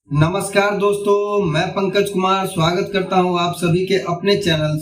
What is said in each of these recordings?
नमस्कार दोस्तों, मैं पंकज कुमार स्वागत करता हूं आप सभी के अपने चैनल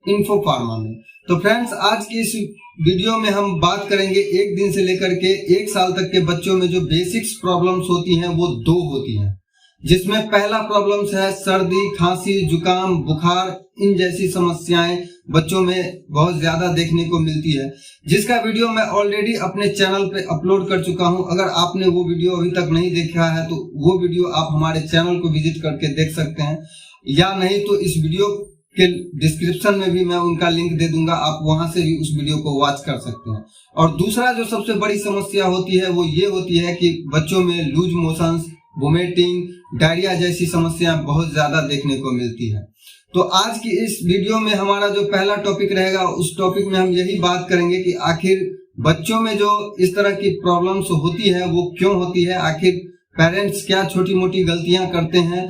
इन्फो फार्मा में। तो फ्रेंड्स, आज की इस वीडियो में हम बात करेंगे 1 दिन से लेकर के 1 साल तक के बच्चों में जो बेसिक्स प्रॉब्लम्स होती हैं वो 2 होती हैं, जिसमें पहला प्रॉब्लम्स है सर्दी, खांसी, जुकाम, बुखार। इन जैसी समस्याएं बच्चों में बहुत ज्यादा देखने को मिलती है, जिसका वीडियो मैं ऑलरेडी अपने चैनल पे अपलोड कर चुका हूं। अगर आपने वो वीडियो अभी तक नहीं देखा है तो वो वीडियो आप हमारे चैनल को विजिट करके देख सकते हैं, या नहीं तो इस वीडियो के डिस्क्रिप्शन में भी मैं उनका लिंक दे दूंगा, आप वहां से भी उस वीडियो को वॉच कर सकते हैं। और दूसरा जो सबसे बड़ी समस्या होती है वो ये होती है कि बच्चों में लूज मोशंस, वोमिटिंग, डायरिया जैसी समस्याएं बहुत ज्यादा देखने को मिलती है। तो आज की इस वीडियो में हमारा जो पहला टॉपिक रहेगा, उस टॉपिक में हम यही बात करेंगे कि आखिर बच्चों में जो इस तरह की प्रॉब्लम्स होती है वो क्यों होती है, आखिर पेरेंट्स क्या छोटी मोटी गलतियां करते हैं,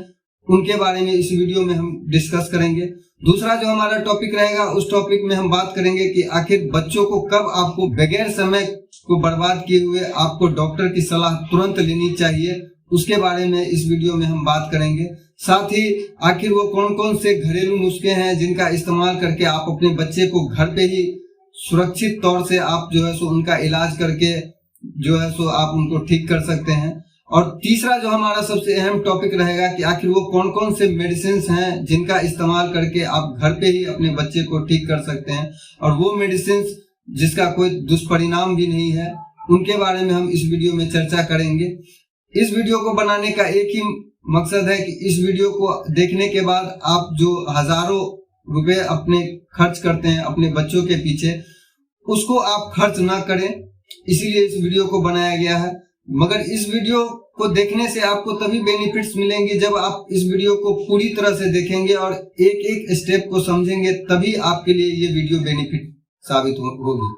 उनके बारे में इस वीडियो में हम डिस्कस करेंगे। दूसरा जो हमारा टॉपिक रहेगा, उस टॉपिक में हम बात करेंगे कि आखिर बच्चों को कब आपको बगैर समय को बर्बाद किए हुए आपको डॉक्टर की सलाह तुरंत लेनी चाहिए, उसके बारे में इस वीडियो में हम बात करेंगे। साथ ही आखिर वो कौन कौन से घरेलू नुस्खे हैं जिनका इस्तेमाल करके आप अपने बच्चे को घर पे ही सुरक्षित तौर से आप जो है सो उनका इलाज करके जो है सो आप उनको ठीक कर सकते हैं। और तीसरा जो हमारा सबसे अहम टॉपिक रहेगा कि आखिर वो कौन कौन से मेडिसिन हैं जिनका इस्तेमाल करके आप घर पे ही अपने बच्चे को ठीक कर सकते हैं, और वो मेडिसिन जिसका कोई दुष्परिणाम भी नहीं है, उनके बारे में हम इस वीडियो में चर्चा करेंगे। इस वीडियो को बनाने का एक ही मकसद है कि इस वीडियो को देखने के बाद आप जो हजारों रुपए अपने खर्च करते हैं अपने बच्चों के पीछे, उसको आप खर्च ना करें, इसीलिए इस वीडियो को बनाया गया है। मगर इस वीडियो को देखने से आपको तभी बेनिफिट्स मिलेंगे जब आप इस वीडियो को पूरी तरह से देखेंगे और एक एक स्टेप को समझेंगे, तभी आपके लिए ये वीडियो बेनिफिट साबित होगी।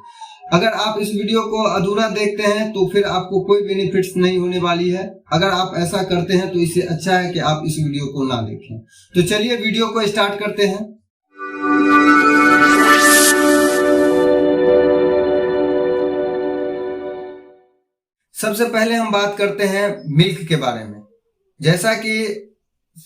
अगर आप इस वीडियो को अधूरा देखते हैं तो फिर आपको कोई बेनिफिट्स नहीं होने वाली है। अगर आप ऐसा करते हैं तो इससे अच्छा है कि आप इस वीडियो को ना देखें। तो चलिए वीडियो को स्टार्ट करते हैं। सबसे पहले हम बात करते हैं मिल्क के बारे में। जैसा कि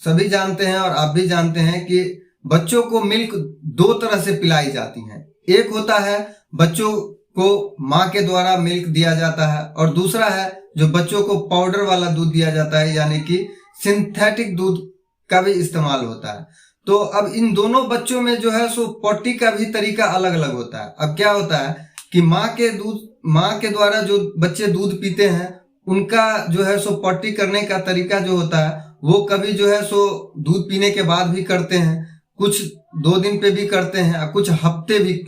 सभी जानते हैं और आप भी जानते हैं कि बच्चों को मिल्क 2 तरह से पिलाई जाती है। एक होता है बच्चों को माँ के द्वारा मिल्क दिया जाता है, और दूसरा है जो बच्चों को पाउडर वाला दूध दिया जाता है, यानी कि सिंथेटिक दूध का भी इस्तेमाल होता है। तो अब इन दोनों बच्चों में जो है सो पॉटी का भी तरीका अलग अलग होता है। अब क्या होता है कि माँ के द्वारा जो बच्चे दूध पीते हैं, उनका जो है सो पॉटी करने का तरीका जो होता है वो कभी जो है सो दूध पीने के बाद भी करते हैं, कुछ 2 दिन पे भी करते हैं, कुछ हफ्ते भी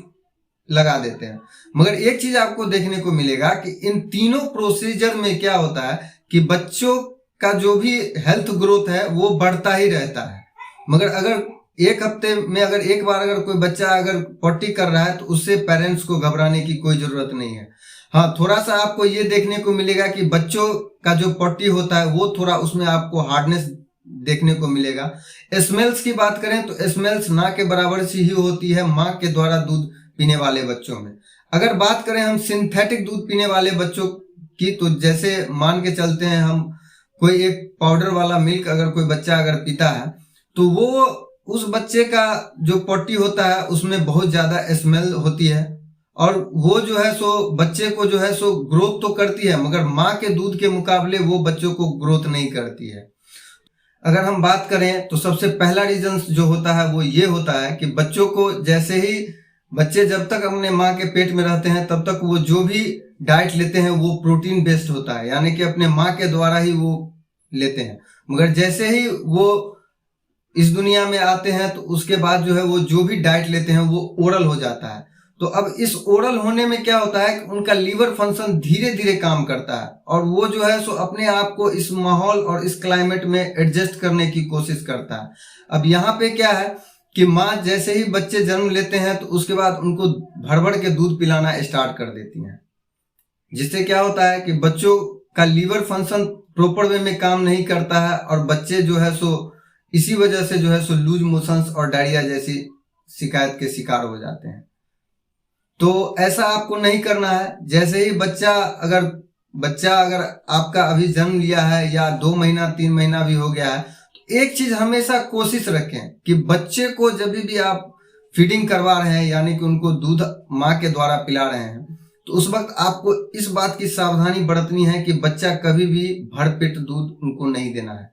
लगा देते हैं। मगर एक चीज आपको देखने को मिलेगा कि इन तीनों प्रोसीजर में क्या होता है कि बच्चों का जो भी हेल्थ ग्रोथ है वो बढ़ता ही रहता है। मगर अगर एक हफ्ते में अगर एक बार अगर कोई बच्चा अगर पॉटी कर रहा है तो उससे पेरेंट्स को घबराने की कोई जरूरत नहीं है। हाँ, थोड़ा सा आपको ये देखने को मिलेगा कि बच्चों का जो पॉटी होता है वो थोड़ा उसमें आपको हार्डनेस देखने को मिलेगा। स्मेल्स की बात करें तो स्मेल्स ना के बराबर सी ही होती है माँ के द्वारा दूध पीने वाले बच्चों में। अगर बात करें हम सिंथेटिक दूध पीने वाले बच्चों की, तो जैसे मान के चलते हैं हम कोई एक पाउडर वाला मिल्क अगर कोई बच्चा अगर पीता है तो वो उस बच्चे का जो पॉटी होता है उसमें बहुत ज्यादा स्मेल होती है, और वो जो है सो बच्चे को जो है सो ग्रोथ तो करती है मगर माँ के दूध के मुकाबले वो बच्चों को ग्रोथ नहीं करती है। अगर हम बात करें तो सबसे पहला रीजन जो होता है वो ये होता है कि बच्चों को जैसे ही बच्चे जब तक अपने माँ के पेट में रहते हैं तब तक वो जो भी डाइट लेते हैं वो प्रोटीन बेस्ड होता है, यानी कि अपने माँ के द्वारा ही वो लेते हैं। मगर जैसे ही वो इस दुनिया में आते हैं तो उसके बाद जो है वो जो भी डाइट लेते हैं वो ओरल हो जाता है। तो अब इस ओरल होने में क्या होता है कि उनका लीवर फंक्शन धीरे धीरे काम करता है, और वो जो है सो अपने आप को इस माहौल और इस क्लाइमेट में एडजस्ट करने की कोशिश करता है। अब यहाँ पे क्या है कि माँ जैसे ही बच्चे जन्म लेते हैं तो उसके बाद उनको भर भर के दूध पिलाना स्टार्ट कर देती हैं, जिससे क्या होता है कि बच्चों का लीवर फंक्शन प्रॉपर वे में काम नहीं करता है, और बच्चे जो है सो इसी वजह से जो है सो लूज मोशंस और डायरिया जैसी शिकायत के शिकार हो जाते हैं। तो ऐसा आपको नहीं करना है। जैसे ही बच्चा अगर बच्चा अगर आपका अभी जन्म लिया है या 2 महीना 3 महीना भी हो गया है, तो एक चीज हमेशा कोशिश रखें कि बच्चे को जब भी आप फीडिंग करवा रहे हैं, यानी कि उनको दूध माँ के द्वारा पिला रहे हैं, तो उस वक्त आपको इस बात की सावधानी बरतनी है कि बच्चा कभी भी भरपेट दूध उनको नहीं देना है।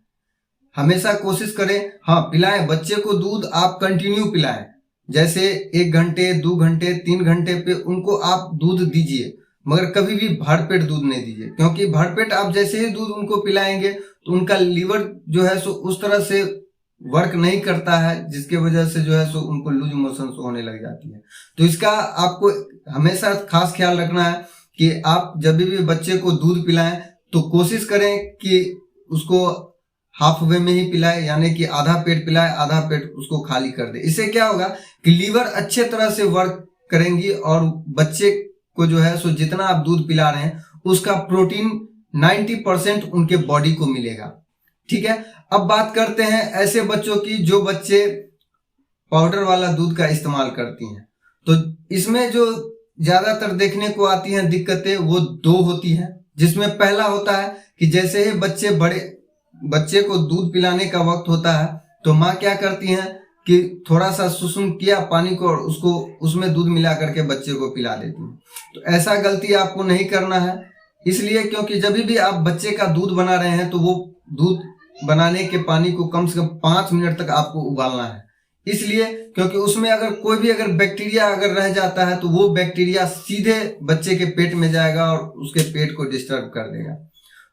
हमेशा कोशिश करें, हाँ पिलाएं, बच्चे को दूध आप कंटिन्यू पिलाएं, जैसे 1 घंटे 2 घंटे 3 घंटे पे उनको आप दूध दीजिए, मगर कभी भी भरपेट दूध नहीं दीजिए, क्योंकि भरपेट आप जैसे ही दूध उनको पिलाएंगे तो उनका लीवर जो है सो उस तरह से वर्क नहीं करता है, जिसके वजह से जो है सो उनको लूज मोशन होने लग जाती है। तो इसका आपको हमेशा खास ख्याल रखना है कि आप जब भी बच्चे को दूध पिलाएं तो कोशिश करें कि उसको हाफ वे में ही पिलाए, यानी कि आधा पेट पिलाए, आधा पेट उसको खाली कर दे। इससे क्या होगा कि लीवर अच्छे तरह से वर्क करेंगी और बच्चे को जो है सो जितना आप दूध पिला रहे हैं उसका प्रोटीन 90% उनके बॉडी को मिलेगा। ठीक है, अब बात करते हैं ऐसे बच्चों की जो बच्चे पाउडर वाला दूध का इस्तेमाल करती हैं। तो इसमें जो ज्यादातर देखने को आती हैं दिक्कतें वो 2 होती हैं, जिसमें पहला होता है कि जैसे ही बच्चे को दूध पिलाने का वक्त होता है तो माँ क्या करती हैं कि थोड़ा सा सुसुम किया पानी को और उसको उसमें दूध मिला करके बच्चे को पिला देती हैं। तो ऐसा गलती आपको नहीं करना है, इसलिए क्योंकि जब भी आप बच्चे का दूध बना रहे हैं तो वो दूध बनाने के पानी को कम से कम 5 मिनट तक आपको उबालना है। इसलिए क्योंकि उसमें अगर कोई भी बैक्टीरिया अगर रह जाता है तो वो बैक्टीरिया सीधे बच्चे के पेट में जाएगा और उसके पेट को डिस्टर्ब कर देगा।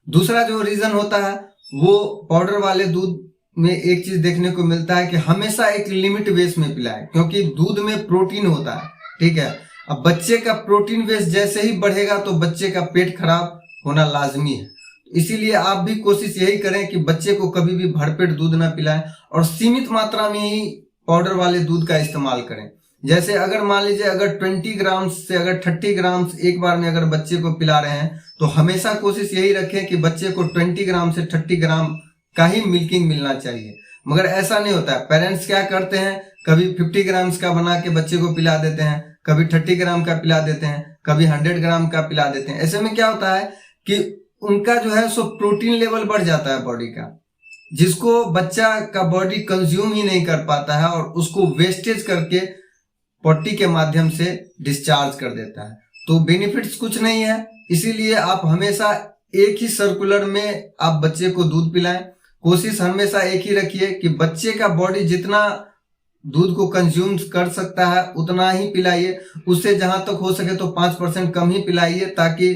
दूसरा जो रीजन होता है वो पाउडर वाले दूध में एक चीज देखने को मिलता है कि हमेशा एक लिमिट बेस में पिलाएं, क्योंकि दूध में प्रोटीन होता है। ठीक है, अब बच्चे का प्रोटीन बेस जैसे ही बढ़ेगा तो बच्चे का पेट खराब होना लाजमी है। इसीलिए आप भी कोशिश यही करें कि बच्चे को कभी भी भरपेट दूध ना पिलाएं और सीमित मात्रा में ही पाउडर वाले दूध का इस्तेमाल करें। जैसे अगर मान लीजिए अगर 20 ग्राम से अगर 30 ग्राम एक बार में अगर बच्चे को पिला रहे हैं तो हमेशा कोशिश यही रखें कि बच्चे को 20 ग्राम से 30 ग्राम का ही मिल्किंग मिलना चाहिए। मगर ऐसा नहीं होता है, पेरेंट्स क्या करते हैं, कभी 50 ग्राम्स का बना के बच्चे को पिला देते हैं, कभी 30 ग्राम का पिला देते हैं, कभी 100 ग्राम का पिला देते हैं। ऐसे में क्या होता है कि उनका जो है सो प्रोटीन लेवल बढ़ जाता है बॉडी का, जिसको बच्चा का बॉडी कंज्यूम ही नहीं कर पाता है और उसको वेस्टेज करके पट्टी के माध्यम से डिस्चार्ज कर देता है। तो बेनिफिट्स कुछ नहीं है, इसीलिए आप हमेशा एक ही सर्कुलर में आप बच्चे को दूध पिलाएं। कोशिश हमेशा एक ही रखिए कि बच्चे का बॉडी जितना दूध को कंज्यूम कर सकता है उतना ही पिलाइए, उससे जहां तक हो सके तो 5% कम ही पिलाइए, ताकि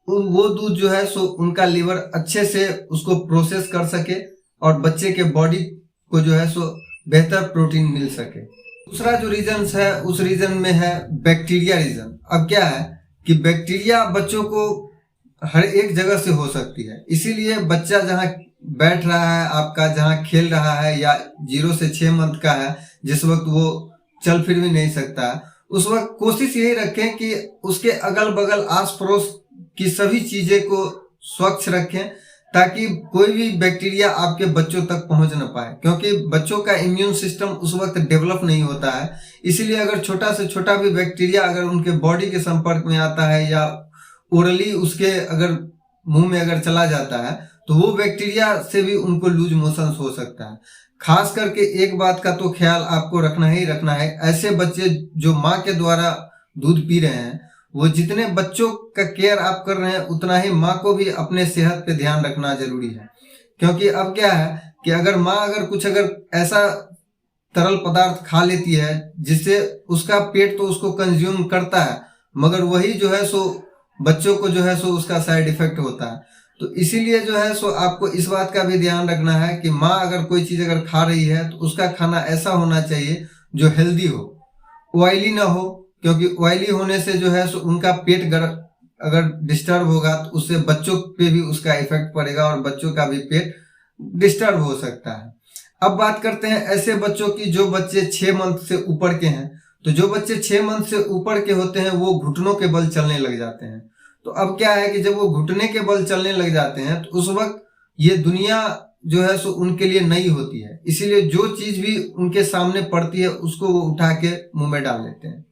वो दूध जो है सो उनका लीवर अच्छे से उसको प्रोसेस कर सके और बच्चे के बॉडी को जो है सो बेहतर प्रोटीन मिल सके। दूसरा जो रीजन है उस रीजन में है बैक्टीरिया रीजन। अब क्या है कि बैक्टीरिया बच्चों को हर एक जगह से हो सकती है, इसीलिए बच्चा जहां बैठ रहा है आपका, जहां खेल रहा है या 0 से 6 मंथ का है, जिस वक्त वो चल फिर भी नहीं सकता है, उस वक्त कोशिश यही रखें कि उसके अगल बगल आस पड़ोस की सभी चीजें को स्वच्छ रखें, ताकि कोई भी बैक्टीरिया आपके बच्चों तक पहुंच न पाए, क्योंकि बच्चों का इम्यून सिस्टम उस वक्त डेवलप नहीं होता है। इसीलिए अगर छोटा से छोटा भी बैक्टीरिया अगर उनके बॉडी के संपर्क में आता है या ओरली उसके अगर मुंह में अगर चला जाता है तो वो बैक्टीरिया से भी उनको लूज मोशन हो सकता है। खास करके एक बात का तो ख्याल आपको रखना ही रखना है, ऐसे बच्चे जो माँ के द्वारा दूध पी रहे हैं, वो जितने बच्चों का केयर आप कर रहे हैं उतना ही माँ को भी अपने सेहत पे ध्यान रखना जरूरी है। क्योंकि अब क्या है कि अगर माँ अगर ऐसा तरल पदार्थ खा लेती है जिससे उसका पेट तो उसको कंज्यूम करता है, मगर वही जो है सो बच्चों को जो है सो उसका साइड इफेक्ट होता है। तो इसीलिए जो है सो आपको इस बात का भी ध्यान रखना है कि माँ अगर कोई चीज अगर खा रही है तो उसका खाना ऐसा होना चाहिए जो हेल्दी हो, ऑयली ना हो, क्योंकि ऑयली होने से जो है सो उनका पेट अगर डिस्टर्ब होगा तो उससे बच्चों पे भी उसका इफेक्ट पड़ेगा और बच्चों का भी पेट डिस्टर्ब हो सकता है। अब बात करते हैं ऐसे बच्चों की जो बच्चे 6 मंथ से ऊपर के हैं। तो जो बच्चे 6 मंथ से ऊपर के होते हैं वो घुटनों के बल चलने लग जाते हैं। तो अब क्या है कि जब वो घुटने के बल चलने लग जाते हैं तो उस वक्त ये दुनिया जो है सो उनके लिए नई होती है, इसीलिए जो चीज भी उनके सामने पड़ती है उसको वो उठा के मुंह में डाल लेते हैं।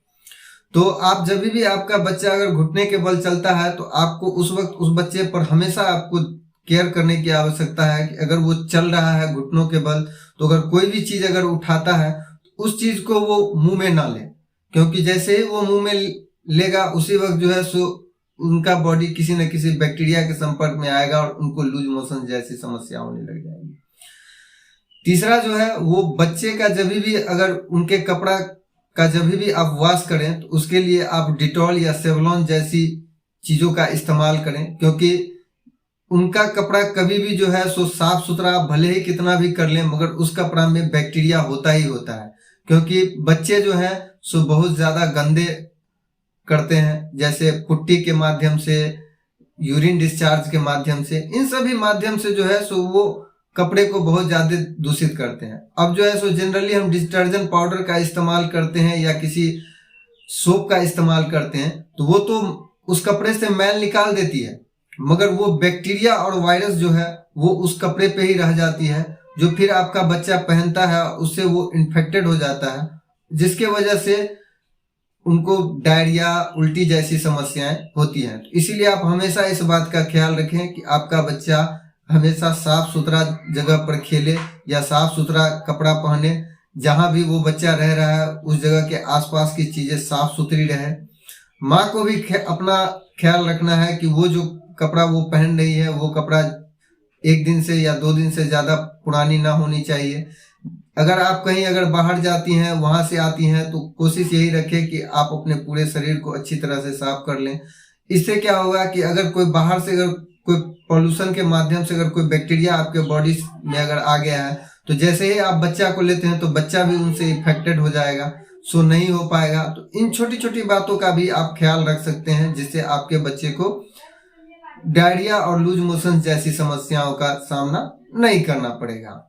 तो आप जब भी आपका बच्चा अगर घुटने के बल चलता है तो आपको उस वक्त उस बच्चे पर हमेशा आपको केयर करने की आवश्यकता है कि अगर वो चल रहा है घुटनों के बल, तो अगर कोई भी चीज अगर उठाता है तो उस चीज को वो मुंह में ना ले, क्योंकि जैसे ही वो मुंह में लेगा उसी वक्त जो है सो उनका बॉडी किसी न किसी बैक्टीरिया के संपर्क में आएगा और उनको लूज मोशन जैसी समस्या होने लग जाएगी। तीसरा जो है वो बच्चे का जब भी अगर उनके कपड़ा का जब भी आप वॉश करें तो उसके लिए आप डिटॉल या सेवलॉन जैसी चीजों का इस्तेमाल करें, क्योंकि उनका कपड़ा कभी भी जो है सो साफ सुथरा भले ही कितना भी कर लें मगर उस कपड़ा में बैक्टीरिया होता ही होता है, क्योंकि बच्चे जो है सो बहुत ज्यादा गंदे करते हैं, जैसे पुट्टी के माध्यम से, यूरिन डिस्चार्ज के माध्यम से, इन सभी माध्यम से जो है सो वो कपड़े को बहुत ज्यादा दूषित करते हैं। अब जो है सो जनरली हम डिटर्जेंट पाउडर का इस्तेमाल करते हैं या किसी सोप का इस्तेमाल करते हैं तो वो तो उस कपड़े से मैल निकाल देती है, मगर वो बैक्टीरिया और वायरस जो है वो उस कपड़े पे ही रह जाती है, जो फिर आपका बच्चा पहनता है उससे वो इन्फेक्टेड हो जाता है, जिसके वजह से उनको डायरिया, उल्टी जैसी समस्याएं होती हैं। तो इसीलिए आप हमेशा इस बात का ख्याल रखें कि आपका बच्चा हमेशा साफ सुथरा जगह पर खेले या साफ सुथरा कपड़ा पहने, जहां भी वो बच्चा रह रहा है उस जगह के आसपास की चीजें साफ सुथरी रहे। माँ को भी अपना ख्याल रखना है कि वो जो कपड़ा वो पहन रही है वो कपड़ा 1 दिन से या 2 दिन से ज्यादा पुरानी ना होनी चाहिए। अगर आप कहीं अगर बाहर जाती हैं, वहां से आती हैं, तो कोशिश यही रखें कि आप अपने पूरे शरीर को अच्छी तरह से साफ कर लें। इससे क्या होगा कि अगर कोई बाहर से अगर कोई पॉल्यूशन के माध्यम से अगर कोई बैक्टीरिया आपके बॉडी में अगर आ गया है तो जैसे ही आप बच्चा को लेते हैं तो बच्चा भी उनसे इन्फेक्टेड हो जाएगा, सो नहीं हो पाएगा। तो इन छोटी छोटी बातों का भी आप ख्याल रख सकते हैं जिससे आपके बच्चे को डायरिया और लूज मोशन जैसी समस्याओं का सामना नहीं करना पड़ेगा।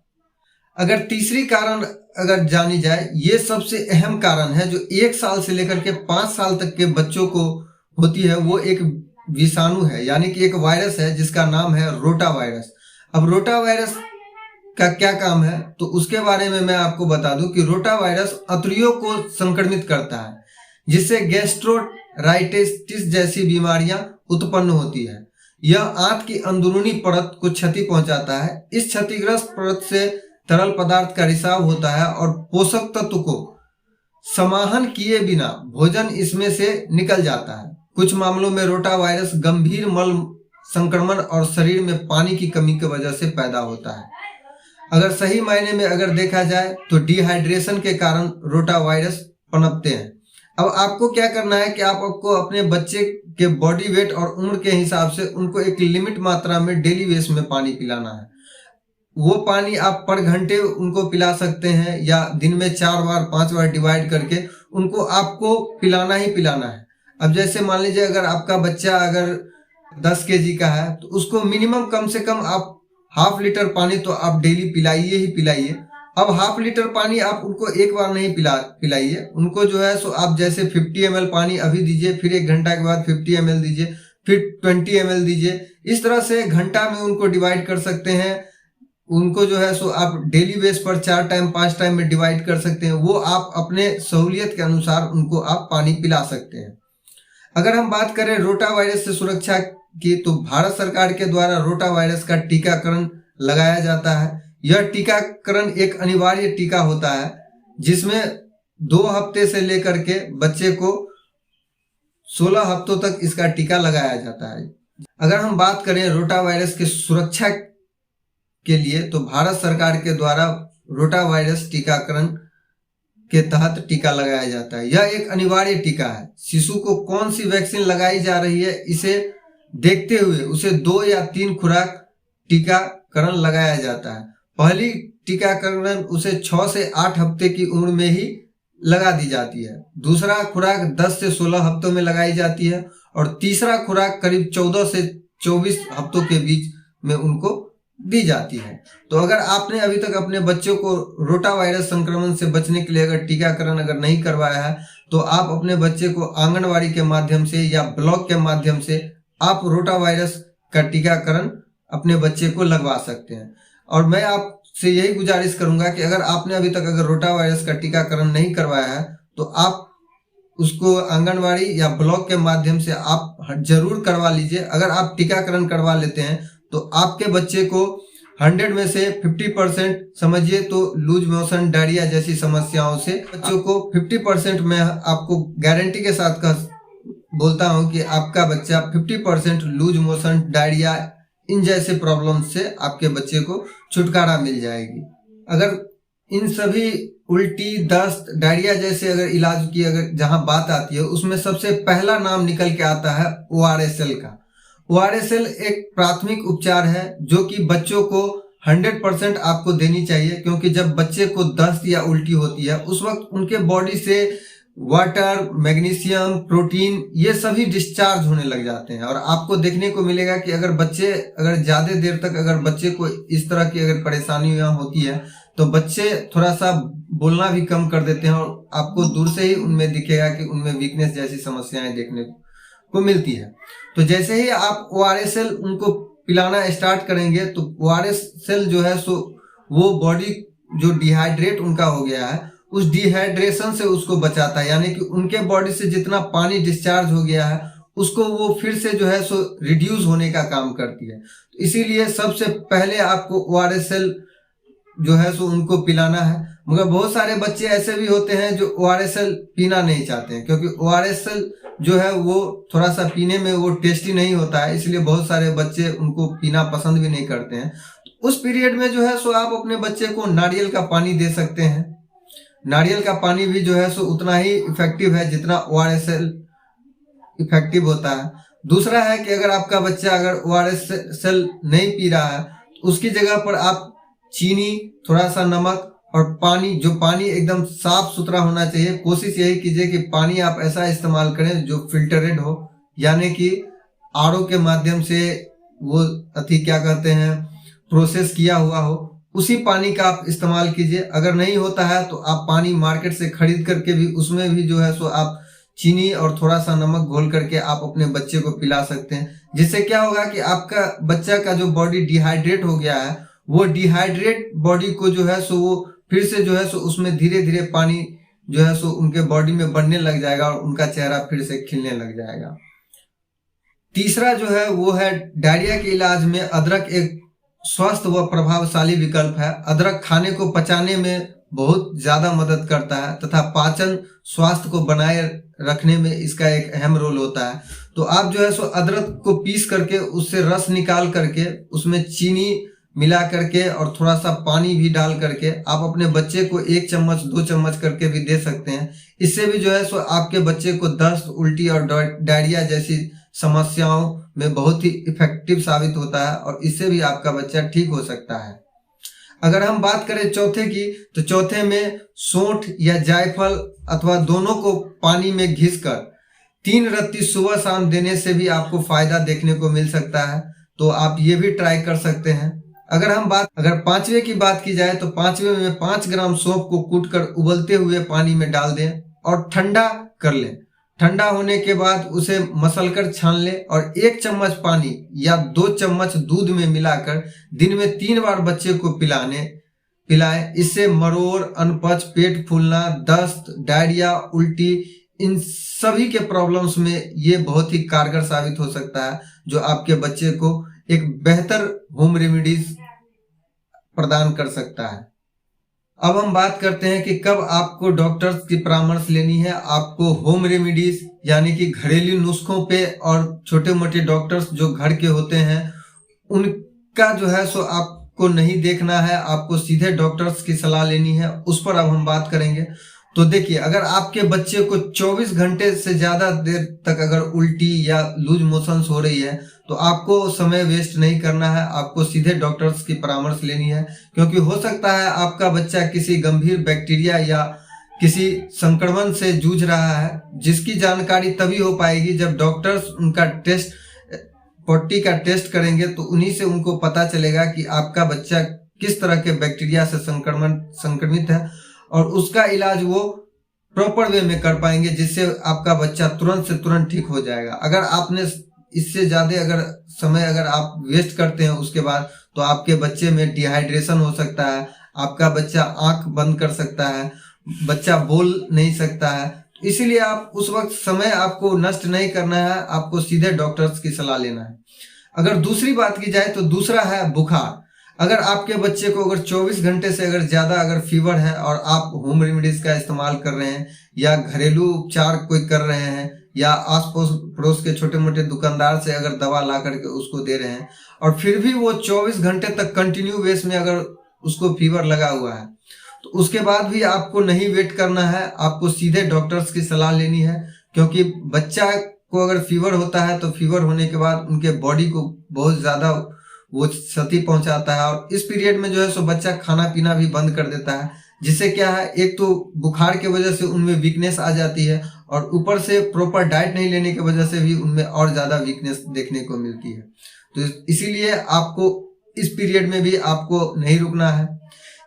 अगर तीसरी कारण अगर जानी जाए, ये सबसे अहम कारण है जो 1 साल से लेकर के 5 साल तक के बच्चों को होती है, वो एक विषाणु है, यानी कि एक वायरस है जिसका नाम है रोटा वायरस। अब रोटा वायरस का क्या काम है तो उसके बारे में मैं आपको बता दूं कि रोटा वायरस अतरियों को संक्रमित करता है, जिससे गैस्ट्रोराइटिस जैसी बीमारियां उत्पन्न होती है। यह आंत की अंदरूनी परत को क्षति पहुंचाता है। इस क्षतिग्रस्त परत से तरल पदार्थ का रिसाव होता है और पोषक तत्व को समाहन किए बिना भोजन इसमें से निकल जाता है। कुछ मामलों में रोटा वायरस गंभीर मल संक्रमण और शरीर में पानी की कमी की वजह से पैदा होता है। अगर सही मायने में अगर देखा जाए तो डिहाइड्रेशन के कारण रोटा वायरस पनपते हैं। अब आपको क्या करना है कि आपको अपने बच्चे के बॉडी वेट और उम्र के हिसाब से उनको एक लिमिट मात्रा में डेली बेस में पानी पिलाना है। वो पानी आप पर घंटे उनको पिला सकते हैं या दिन में 4 बार 5 बार डिवाइड करके उनको आपको पिलाना ही पिलाना है। अब जैसे मान लीजिए अगर आपका बच्चा अगर 10 केजी का है तो उसको मिनिमम कम से कम आप ½ लीटर पानी तो आप डेली पिलाइए ही पिलाइए। अब ½ लीटर पानी आप उनको एक बार नहीं पिलाइए, उनको जो है सो आप जैसे 50 ml पानी अभी दीजिए, फिर 1 घंटा के बाद 50 ml दीजिए, फिर 20 ml दीजिए। इस तरह से घंटा में उनको डिवाइड कर सकते हैं। उनको जो है सो आप डेली बेस पर 4 टाइम 5 टाइम में डिवाइड कर सकते हैं। वो आप अपने सहूलियत के अनुसार उनको आप पानी पिला सकते हैं। अगर हम बात करें रोटा वायरस से सुरक्षा की तो भारत सरकार के द्वारा रोटा वायरस का टीकाकरण लगाया जाता है। यह टीकाकरण एक अनिवार्य टीका होता है जिसमें 2 हफ्ते से लेकर के बच्चे को 16 हफ्तों तक इसका टीका लगाया जाता है। अगर हम बात करें रोटा वायरस की सुरक्षा के लिए तो भारत सरकार के द्वारा रोटा वायरस टीकाकरण के तहत टीका लगाया जाता है। यह एक अनिवार्य टीका है। शिशु को कौन सी वैक्सीन लगाई जा रही है इसे देखते हुए उसे 2 या 3 खुराक टीकाकरण लगाया जाता है। पहली टीकाकरण उसे 6 से 8 हफ्ते की उम्र में ही लगा दी जाती है। दूसरा खुराक 10 से 16 हफ्तों में लगाई जाती है और तीसरा खुराक करीब 14 से 24 हफ्तों के बीच में उनको दी जाती है। तो अगर आपने अभी तक अपने बच्चों को रोटा वायरस संक्रमण से बचने के लिए अगर टीकाकरण अगर नहीं करवाया है तो आप अपने बच्चे को आंगनवाड़ी के माध्यम से या ब्लॉक के माध्यम से आप रोटा वायरस का टीकाकरण अपने बच्चे को लगवा सकते हैं। और मैं आपसे यही गुजारिश करूंगा कि अगर आपने अभी तक अगर रोटा वायरस का टीकाकरण नहीं करवाया है तो आप उसको आंगनवाड़ी या ब्लॉक के माध्यम से आप जरूर करवा लीजिए। अगर आप टीकाकरण करवा लेते हैं तो आपके बच्चे को 100 में से 50% समझिए तो लूज मोशन, डायरिया जैसी समस्याओं से बच्चों को 50% मैं आपको गारंटी के साथ बोलता हूं कि आपका बच्चा 50% लूज मोशन, डायरिया इन जैसे प्रॉब्लम से आपके बच्चे को छुटकारा मिल जाएगी। अगर इन सभी उल्टी, दस्त, डायरिया जैसे अगर इलाज की अगर जहां बात आती है उसमें सबसे पहला नाम निकल के आता है ORSL का। ORSL एक प्राथमिक उपचार है जो कि बच्चों को 100% आपको देनी चाहिए, क्योंकि जब बच्चे को दस्त या उल्टी होती है उस वक्त उनके बॉडी से वाटर, मैग्नीशियम, प्रोटीन ये सभी डिस्चार्ज होने लग जाते हैं। और आपको देखने को मिलेगा कि अगर ज्यादा देर तक अगर बच्चे को इस तरह की अगर परेशानियां होती है तो बच्चे थोड़ा सा बोलना भी कम कर देते हैं और आपको दूर से ही उनमें दिखेगा कि उनमें वीकनेस जैसी समस्याएं देखने को मिलती है। तो जैसे ही आप ORSL उनको पिलाना स्टार्ट करेंगे तो ORSL जो है सो वो बॉडी जो डिहाइड्रेट उनका हो गया है उस डिहाइड्रेशन से उसको बचाता है, यानी कि उनके बॉडी से जितना पानी डिस्चार्ज हो गया है उसको वो फिर से जो है सो रिड्यूस होने का काम करती है। तो इसीलिए सबसे पहले आपको ORSL जो है सो उनको पिलाना है। मगर बहुत सारे बच्चे ऐसे भी होते हैं जो ORSL पीना नहीं चाहते हैं, क्योंकि ORSL जो है वो थोड़ा सा पीने में वो टेस्टी नहीं होता है, इसलिए बहुत सारे बच्चे उनको पीना पसंद भी नहीं करते हैं। उस पीरियड में जो है सो आप अपने बच्चे को नारियल का पानी दे सकते हैं। नारियल का पानी भी जो है सो उतना ही इफेक्टिव है जितना ORSL इफेक्टिव होता है। दूसरा है कि अगर आपका बच्चा अगर ORSL नहीं पी रहा है तो उसकी जगह पर आप चीनी, थोड़ा सा नमक और पानी, जो पानी एकदम साफ सुथरा होना चाहिए। कोशिश यही कीजिए कि पानी आप ऐसा इस्तेमाल करें जो फिल्टरेड हो, यानी कि RO के माध्यम से वो क्या कहते हैं प्रोसेस किया हुआ हो, उसी पानी का आप इस्तेमाल कीजिए। अगर नहीं होता है तो आप पानी मार्केट से खरीद करके भी उसमें भी जो है सो आप चीनी और थोड़ा सा नमक घोल करके आप अपने बच्चे को पिला सकते हैं। जिससे क्या होगा कि आपका बच्चा का जो बॉडी डिहाइड्रेट हो गया है वो डिहाइड्रेट बॉडी को जो है सो वो फिर से जो है सो उसमें धीरे धीरे पानी जो है सो उनके बॉडी में बनने लग जाएगा और उनका चेहरा फिर से खिलने लग जाएगा। तीसरा जो है वो है डायरिया के इलाज में अदरक एक स्वस्थ व प्रभावशाली विकल्प है। अदरक खाने को पचाने में बहुत ज्यादा मदद करता है तथा पाचन स्वास्थ्य को बनाए रखने में इसका एक अहम रोल होता है। तो आप जो है सो अदरक को पीस करके उससे रस निकाल करके उसमें चीनी मिला करके और थोड़ा सा पानी भी डाल करके आप अपने बच्चे को 1 चम्मच 2 चम्मच करके भी दे सकते हैं। इससे भी जो है सो आपके बच्चे को दस्त, उल्टी और डायरिया जैसी समस्याओं में बहुत ही इफेक्टिव साबित होता है और इससे भी आपका बच्चा ठीक हो सकता है। अगर हम बात करें चौथे की, तो चौथे में सौंठ या जायफल अथवा दोनों को पानी में घिसकर 3 रत्ती सुबह शाम देने से भी आपको फायदा देखने को मिल सकता है। तो आप ये भी ट्राई कर सकते हैं। अगर पांचवे की बात की जाए तो पांचवे में 5 ग्राम सौंफ को कूटकर उबलते हुए पानी में डाल दें और ठंडा कर लें। ठंडा होने के बाद उसे मसलकर छान लें और 1 चम्मच पानी या 2 चम्मच दूध में मिलाकर दिन में 3 बार बच्चे को पिलाएं। इससे मरोड़, अनपच, पेट फूलना, दस्त, डायरिया, उल्टी इन सभी के प्रॉब्लम्स में ये बहुत ही कारगर साबित हो सकता है, जो आपके बच्चे को एक बेहतर होम रेमेडीज प्रदान कर सकता है। अब हम बात करते हैं कि कब आपको डॉक्टर्स की परामर्श लेनी है। आपको होम रेमेडीज यानी कि घरेलू नुस्खों पे और छोटे मोटे डॉक्टर्स जो घर के होते हैं उनका जो है सो आपको नहीं देखना है, आपको सीधे डॉक्टर्स की सलाह लेनी है। उस पर अब हम बात करेंगे। तो देखिए, अगर आपके बच्चे को 24 घंटे से ज्यादा देर तक अगर उल्टी या लूज मोशंस हो रही है तो आपको समय वेस्ट नहीं करना है, आपको सीधे डॉक्टर्स की परामर्श लेनी है। क्योंकि हो सकता है आपका बच्चा किसी गंभीर बैक्टीरिया या किसी संक्रमण से जूझ रहा है, जिसकी जानकारी तभी हो पाएगी जब डॉक्टर्स उनका पट्टी का टेस्ट करेंगे। तो उन्हीं से उनको पता चलेगा कि आपका बच्चा किस तरह के बैक्टीरिया से संक्रमित है और उसका इलाज वो प्रॉपर वे में कर पाएंगे, जिससे आपका बच्चा तुरंत से तुरंत ठीक हो जाएगा। अगर आपने इससे ज्यादा समय आप वेस्ट करते हैं उसके बाद, तो आपके बच्चे में डिहाइड्रेशन हो सकता है, आपका बच्चा आंख बंद कर सकता है, बच्चा बोल नहीं सकता है। इसीलिए आप उस वक्त समय आपको नष्ट नहीं करना है, आपको सीधे डॉक्टर्स की सलाह लेना है। अगर दूसरी बात की जाए तो दूसरा है बुखार। अगर आपके बच्चे को अगर 24 घंटे से अगर ज़्यादा अगर फीवर है और आप होम रेमेडीज का इस्तेमाल कर रहे हैं या घरेलू उपचार कोई कर रहे हैं या आस पड़ोस के छोटे मोटे दुकानदार से अगर दवा ला करके उसको दे रहे हैं और फिर भी वो 24 घंटे तक कंटिन्यू बेस में अगर उसको फीवर लगा हुआ है, तो उसके बाद भी आपको नहीं वेट करना है, आपको सीधे डॉक्टर्स की सलाह लेनी है। क्योंकि बच्चा को अगर फीवर होता है तो फीवर होने के बाद उनके बॉडी को बहुत ज़्यादा वो क्षति पहुंचाता है और इस पीरियड में जो है सो बच्चा खाना पीना भी बंद कर देता है, जिससे क्या है, एक तो बुखार की वजह से उनमें वीकनेस आ जाती है और ऊपर से प्रॉपर डाइट नहीं लेने की वजह से भी उनमें और ज़्यादा वीकनेस देखने को मिलती है। तो इसीलिए आपको इस पीरियड में भी आपको नहीं रुकना है।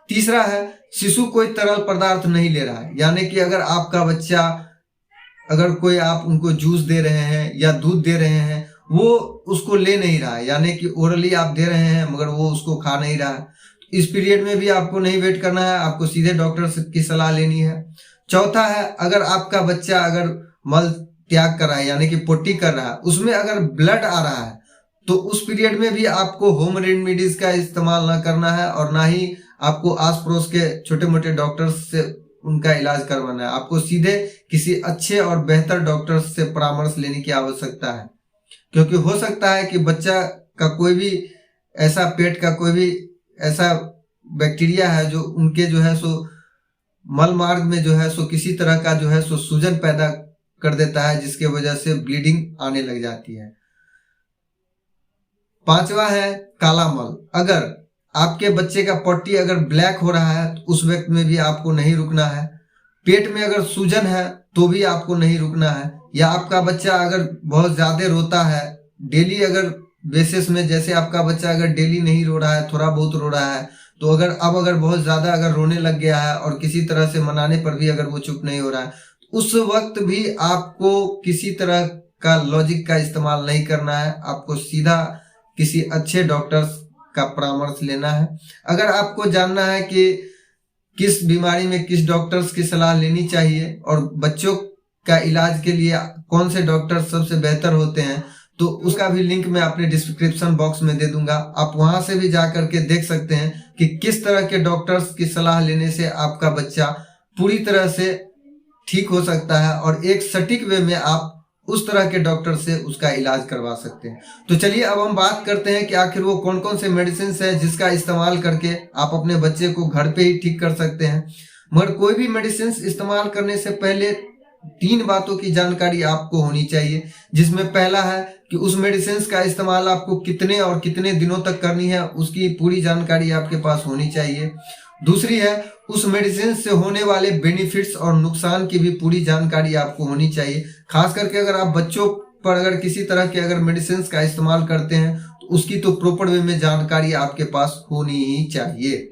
तीसरा है, शिशु कोई तरल पदार्थ नहीं ले रहा है, यानी कि अगर आपका बच्चा अगर कोई आप उनको जूस दे रहे हैं या दूध दे रहे हैं, वो उसको ले नहीं रहा है, यानी कि ओरली आप दे रहे हैं मगर वो उसको खा नहीं रहा है, इस पीरियड में भी आपको नहीं वेट करना है, आपको सीधे डॉक्टर की सलाह लेनी है। चौथा है, अगर आपका बच्चा अगर मल त्याग कर रहा है यानी कि पोटी कर रहा है, उसमें अगर ब्लड आ रहा है तो उस पीरियड में भी आपको होम रेमेडीज का इस्तेमाल ना करना है और ना ही आपको आस पड़ोस के छोटे मोटे डॉक्टर्स से उनका इलाज करवाना है। आपको सीधे किसी अच्छे और बेहतर डॉक्टर से परामर्श लेने की आवश्यकता है, क्योंकि हो सकता है कि बच्चा का कोई भी ऐसा पेट का कोई भी ऐसा बैक्टीरिया है जो उनके जो है सो मल मार्ग में जो है सो किसी तरह का जो है सो सूजन पैदा कर देता है, जिसके वजह से ब्लीडिंग आने लग जाती है। पांचवा है काला मल। अगर आपके बच्चे का पट्टी अगर ब्लैक हो रहा है तो उस वक्त में भी आपको नहीं रुकना है। पेट में अगर सूजन है तो भी आपको नहीं रुकना है। या आपका बच्चा अगर बहुत ज्यादा रोता है डेली अगर बेसिस में, जैसे आपका बच्चा अगर डेली नहीं रो रहा है, थोड़ा बहुत रो रहा है, तो अगर बहुत ज्यादा अगर रोने लग गया है और किसी तरह से मनाने पर भी अगर वो चुप नहीं हो रहा है, तो उस वक्त भी आपको किसी तरह का लॉजिक का इस्तेमाल नहीं करना है, आपको सीधा किसी अच्छे डॉक्टर्स का परामर्श लेना है। अगर आपको जानना है कि किस बीमारी में किस डॉक्टर्स की सलाह लेनी चाहिए और बच्चों का इलाज के लिए कौन से डॉक्टर सबसे बेहतर होते हैं, तो उसका भी लिंक मैं अपने डिस्क्रिप्शन बॉक्स में दे दूंगा। आप वहां से भी जा करके देख सकते हैं कि किस तरह के डॉक्टर्स की सलाह लेने से आपका बच्चा पूरी तरह से ठीक हो सकता है और एक सटीक वे में आप उस तरह के डॉक्टर से उसका इलाज करवा सकते हैं। तो चलिए अब हम बात करते हैं कि आखिर वो कौन कौन से मेडिसिन है जिसका इस्तेमाल करके आप अपने बच्चे को घर पे ही ठीक कर सकते हैं। मगर कोई भी मेडिसिन इस्तेमाल करने से पहले 3 बातों की जानकारी आपको होनी चाहिए, जिसमें पहला है कि उस मेडिसिन का इस्तेमाल आपको कितने और कितने दिनों तक करनी है, उसकी पूरी जानकारी आपके पास होनी चाहिए। दूसरी है उस मेडिसिन से होने वाले बेनिफिट्स और नुकसान की भी पूरी जानकारी आपको होनी चाहिए। खास करके अगर आप बच्चों पर अगर किसी तरह के अगर मेडिसिन का इस्तेमाल करते हैं तो उसकी तो प्रॉपर वे में जानकारी आपके पास होनी ही चाहिए।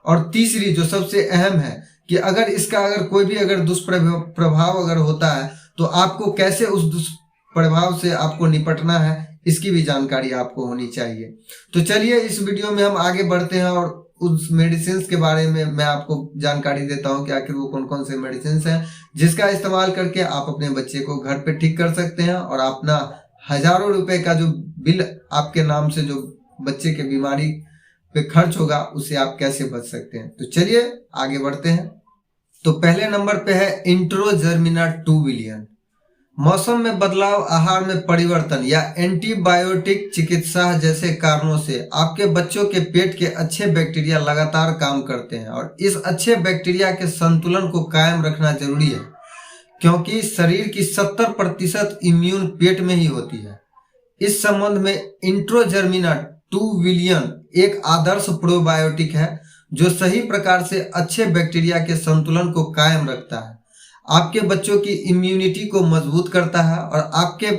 और तीसरी जो सबसे अहम है कि अगर इसका अगर कोई भी अगर दुष्प्रभाव अगर होता है तो आपको कैसे उस दुष्प्रभाव से आपको निपटना है, इसकी भी जानकारी आपको होनी चाहिए। तो चलिए इस वीडियो में हम आगे बढ़ते हैं और उस मेडिसिन के बारे में मैं आपको जानकारी देता हूं कि आखिर वो कौन कौन से मेडिसिन हैं जिसका इस्तेमाल करके आप अपने बच्चे को घर पे ठीक कर सकते हैं और अपना हजारों रुपए का जो बिल आपके नाम से जो बच्चे के बीमारी पे खर्च होगा उससे आप कैसे बच सकते हैं। तो चलिए आगे बढ़ते हैं। तो पहले नंबर पे है इंट्रोजर्मिना 2 बिलियन। मौसम में बदलाव, आहार में परिवर्तन या एंटीबायोटिक चिकित्सा जैसे कारणों से आपके बच्चों के पेट के अच्छे बैक्टीरिया लगातार काम करते हैं और इस अच्छे बैक्टीरिया के संतुलन को कायम रखना जरूरी है, क्योंकि शरीर की 70% इम्यून पेट में ही होती है। इस संबंध में इंट्रोजर्मिना 2 बिलियन एक आदर्श प्रोबायोटिक है जो सही प्रकार से अच्छे बैक्टीरिया के संतुलन को कायम रखता है, आपके बच्चों की इम्यूनिटी को मजबूत करता है और आपके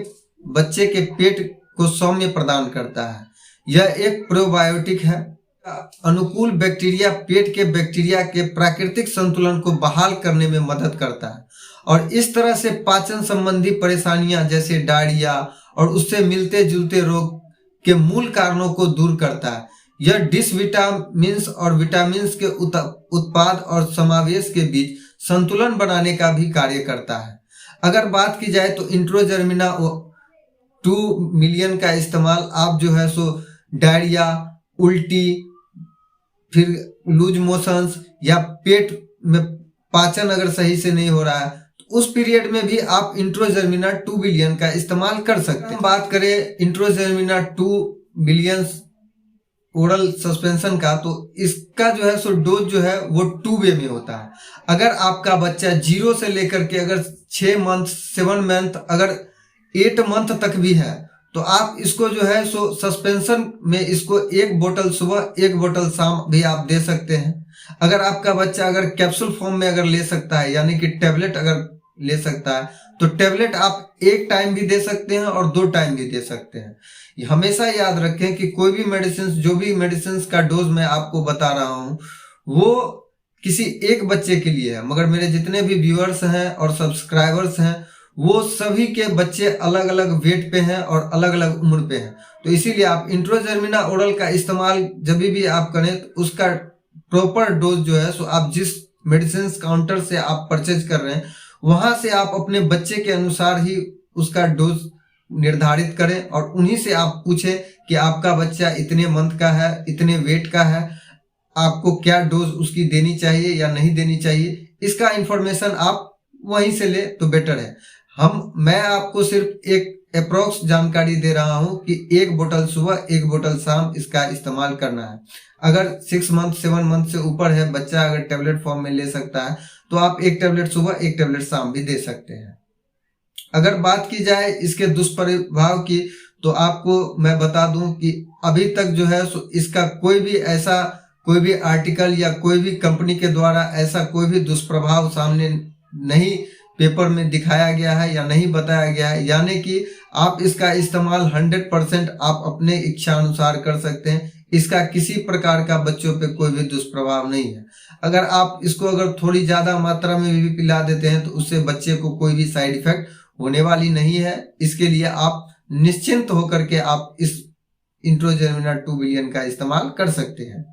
बच्चे के पेट को सौम्य प्रदान करता है। यह एक प्रोबायोटिक है। अनुकूल बैक्टीरिया पेट के बैक्टीरिया के प्राकृतिक संतुलन को बहाल करने में मदद करता है और इस तरह से पाचन संबंधी परेशानियां जैसे डायरिया और उससे मिलते जुलते रोग के मूल कारणों को दूर करता है। यह डिसविटामिन्स और विटामिन्स के उत्पाद और समावेश के बीच संतुलन बनाने का भी कार्य करता है। अगर बात की जाए तो इंट्रोजर्मिना 2 मिलियन का इस्तेमाल आप जो है सो डायरिया, उल्टी, फिर लूज मोशंस या पेट में पाचन अगर सही से नहीं हो रहा है तो उस पीरियड में भी आप इंट्रोजर्मिना 2 बिलियन का इस्तेमाल कर सकते हैं। बात करें इंट्रोजर्मिना 2 बिलियन ओरल सस्पेंशन का, तो इसका जो है सो डोज जो है वो 2 वे में होता है। अगर आपका बच्चा 0 से लेकर के अगर 6 मंथ, 7 मंथ, अगर 8 मंथ तक भी है तो आप इसको जो है सो सस्पेंशन में इसको 1 बोतल सुबह 1 बोतल शाम भी आप दे सकते हैं। अगर आपका बच्चा अगर कैप्सूल फॉर्म में अगर ले सकता है, यानी कि टैबलेट अगर ले सकता है, तो टैबलेट आप 1 टाइम भी दे सकते हैं और 2 टाइम भी दे सकते हैं। हमेशा याद रखें कि कोई भी मेडिसिन, जो भी मेडिसिन का डोज मैं आपको बता रहा हूँ वो किसी एक बच्चे के लिए है, मगर मेरे जितने भी व्यूअर्स हैं और सब्सक्राइबर्स हैं वो सभी के बच्चे अलग अलग वेट पे हैं और अलग अलग उम्र पे हैं। तो इसीलिए आप इंट्रोजर्मिना ओरल का इस्तेमाल जब भी आप करें तो उसका प्रॉपर डोज जो है सो आप जिस मेडिसिन काउंटर से आप परचेज कर रहे हैं वहां से आप अपने बच्चे के अनुसार ही उसका डोज निर्धारित करें और उन्हीं से आप पूछें कि आपका बच्चा इतने मंथ का है, इतने वेट का है, आपको क्या डोज उसकी देनी चाहिए या नहीं देनी चाहिए। इसका इंफॉर्मेशन आप वहीं से ले तो बेटर है। मैं आपको सिर्फ एक अप्रोक्स जानकारी दे रहा हूं कि 1 बोतल सुबह 1 बोतल शाम इसका इस्तेमाल करना है। अगर 6 मंथ 7 मंथ से ऊपर है बच्चा, अगर टैबलेट फॉर्म में ले सकता है तो आप 1 टैबलेट सुबह 1 टैबलेट शाम भी दे सकते हैं। अगर बात की जाए इसके दुष्प्रभाव की तो आपको मैं बता दूं कि अभी तक जो है इसका कोई भी आर्टिकल या कोई भी कंपनी के द्वारा ऐसा कोई भी दुष्प्रभाव सामने नहीं पेपर में दिखाया गया है या नहीं बताया गया है। यानी कि आप इसका इस्तेमाल 100% आप अपने इच्छा अनुसार कर सकते हैं। इसका किसी प्रकार का बच्चों पे कोई भी दुष्प्रभाव नहीं है। अगर आप इसको अगर थोड़ी ज्यादा मात्रा में भी पिला देते हैं तो उससे बच्चे को कोई भी साइड इफेक्ट होने वाली नहीं है। इसके लिए आप निश्चिंत होकर के आप इस इंट्रोजर्मिना 2 बिलियन का इस्तेमाल कर सकते हैं।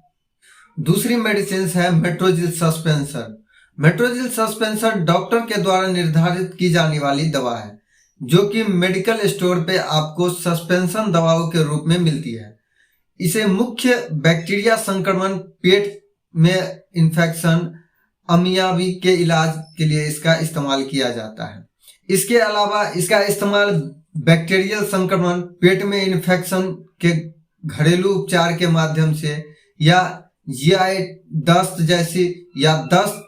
दूसरी मेडिसिन है Metrogyl suspension. Metrogyl suspension doctor के द्वारा निर्धारित की जाने वाली दवा है जो कि मेडिकल स्टोर पे आपको सस्पेंशन दवाओं के रूप में मिलती है। इसे मुख्य बैक्टीरिया संक्रमण, पेट में इंफेक्शन, अमियाबी के इलाज के लिए इसका इस्तेमाल किया जाता है। इसके अलावा इसका इस्तेमाल बैक्टीरियल संक्रमण, पेट में इन्फेक्शन के घरेलू उपचार के माध्यम से या जीआई दस्त जैसी या दस्त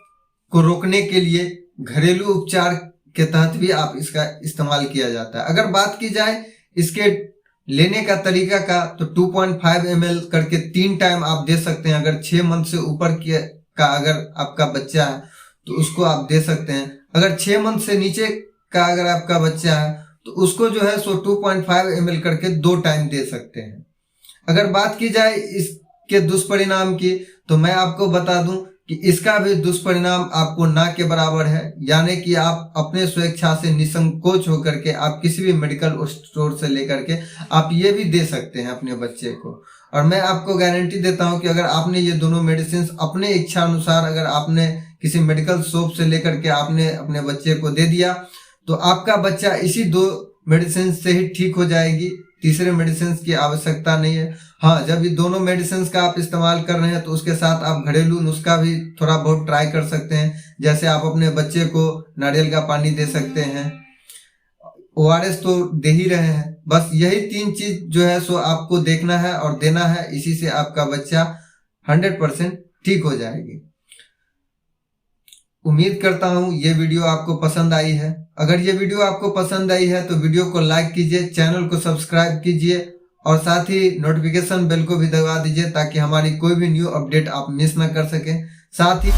को रोकने के लिए घरेलू उपचार के तहत भी आप इसका इस्तेमाल किया जाता है। अगर बात की जाए इसके लेने का तरीका का तो 2.5 ml करके 3 टाइम आप दे सकते हैं। अगर 6 मंथ से ऊपर का अगर आपका बच्चा है तो उसको आप दे सकते हैं। अगर 6 मंथ से नीचे का अगर आपका बच्चा है तो उसको जो है सो 2.5 ml करके 2 टाइम दे सकते हैं। अगर बात की जाए इसके दुष्परिणाम की तो मैं आपको बता दूं कि इसका भी दुष्परिणाम आपको ना के बराबर है। यानी कि आप अपने स्वेच्छा से निसंकोच होकर के आप किसी भी मेडिकल स्टोर से लेकर के आप ये भी दे सकते हैं अपने बच्चे को। और मैं आपको गारंटी देता हूं कि अगर आपने ये दोनों मेडिसिन अपने इच्छा अनुसार अगर आपने किसी मेडिकल शॉप से लेकर के आपने अपने बच्चे को दे दिया तो आपका बच्चा इसी 2 मेडिसिन से ही ठीक हो जाएगी। तीसरे मेडिसिन की आवश्यकता नहीं है। हाँ, जब ये दोनों मेडिसिन का आप इस्तेमाल कर रहे हैं तो उसके साथ आप घरेलू नुस्खा भी थोड़ा बहुत ट्राई कर सकते हैं। जैसे आप अपने बच्चे को नारियल का पानी दे सकते हैं, ORS तो दे ही रहे हैं। बस यही 3 चीज जो है सो आपको देखना है और देना है। इसी से आपका बच्चा 100% ठीक हो जाएगी। उम्मीद करता हूं ये वीडियो आपको पसंद आई है। अगर ये वीडियो आपको पसंद आई है तो वीडियो को लाइक कीजिए, चैनल को सब्सक्राइब कीजिए और साथ ही नोटिफिकेशन बेल को भी दबा दीजिए ताकि हमारी कोई भी न्यू अपडेट आप मिस ना कर सकें। साथ ही